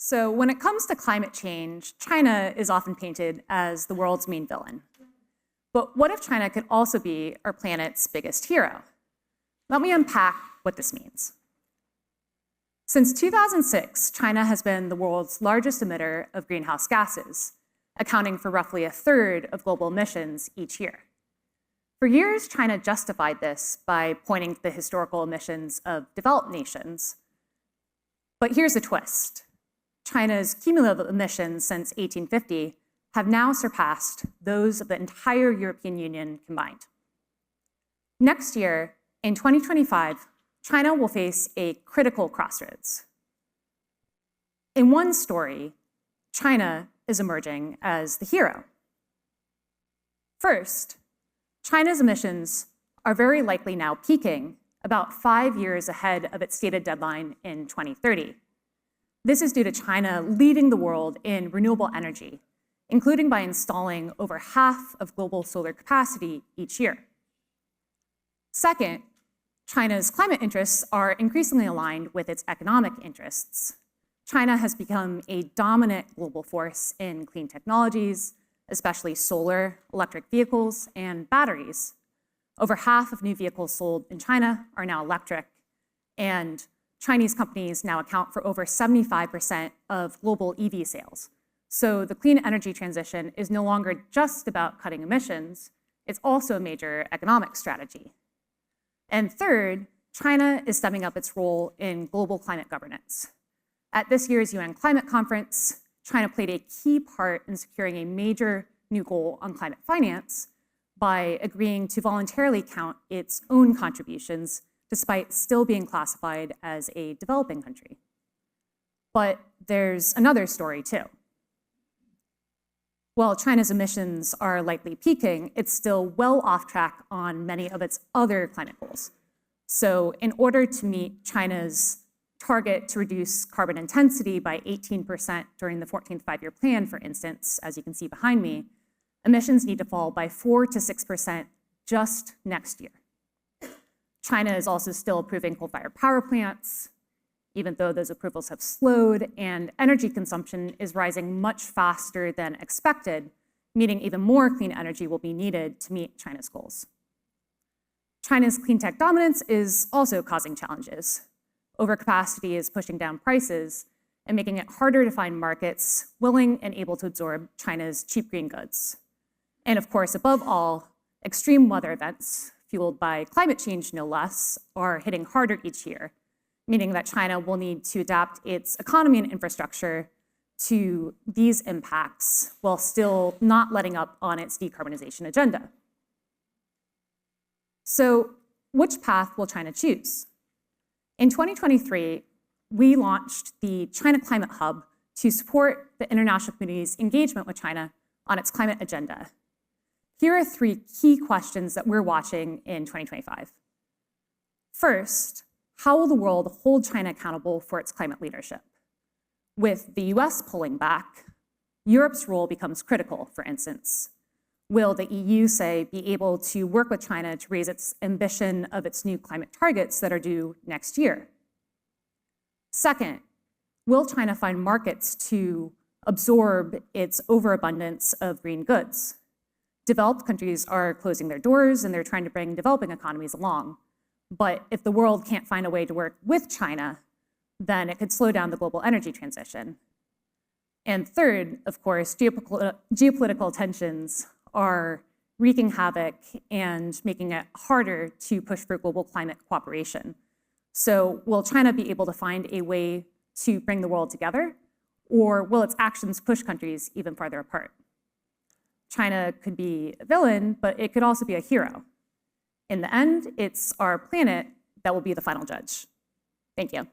So when it comes to climate change, China is often painted as the world's main villain. But what if China could also be our planet's biggest hero? Let me unpack what this means. Since 2006, China has been the world's largest emitter of greenhouse gases, accounting for roughly a third of global emissions each year. For years, China justified this by pointing to the historical emissions of developed nations. But here's the twist. China's cumulative emissions since 1850 have now surpassed those of the entire European Union combined. Next year, in 2025, China will face a critical crossroads. In one story, China is emerging as the hero. First, China's emissions are very likely now peaking about 5 years ahead of its stated deadline in 2030. This is due to China leading the world in renewable energy, including by installing over half of global solar capacity each year. Second, China's climate interests are increasingly aligned with its economic interests. China has become a dominant global force in clean technologies, especially solar, electric vehicles, and batteries. Over half of new vehicles sold in China are now electric, and Chinese companies now account for over 75% of global EV sales. So the clean energy transition is no longer just about cutting emissions, it's also a major economic strategy. And third, China is stepping up its role in global climate governance. At this year's UN Climate Conference, China played a key part in securing a major new goal on climate finance by agreeing to voluntarily count its own contributions despite still being classified as a developing country. But there's another story too. While China's emissions are likely peaking, it's still well off track on many of its other climate goals. So in order to meet China's target to reduce carbon intensity by 18% during the 14th five-year plan, for instance, as you can see behind me, emissions need to fall by 4 to 6% just next year. China is also still approving coal-fired power plants, even though those approvals have slowed, and energy consumption is rising much faster than expected, meaning even more clean energy will be needed to meet China's goals. China's clean tech dominance is also causing challenges. Overcapacity is pushing down prices and making it harder to find markets willing and able to absorb China's cheap green goods. And of course, above all, extreme weather events, fueled by climate change no less, are hitting harder each year, meaning that China will need to adapt its economy and infrastructure to these impacts while still not letting up on its decarbonization agenda. So, which path will China choose? In 2023, we launched the China Climate Hub to support the international community's engagement with China on its climate agenda. Here are 3 key questions that we're watching in 2025. First, how will the world hold China accountable for its climate leadership? With the US pulling back, Europe's role becomes critical, for instance. Will the EU, say, be able to work with China to raise its ambition of its new climate targets that are due next year? Second, will China find markets to absorb its overabundance of green goods? Developed countries are closing their doors and they're trying to bring developing economies along. But if the world can't find a way to work with China, then it could slow down the global energy transition. And third, of course, geopolitical tensions are wreaking havoc and making it harder to push for global climate cooperation. So will China be able to find a way to bring the world together, or will its actions push countries even farther apart? China could be a villain, but it could also be a hero. In the end, it's our planet that will be the final judge. Thank you.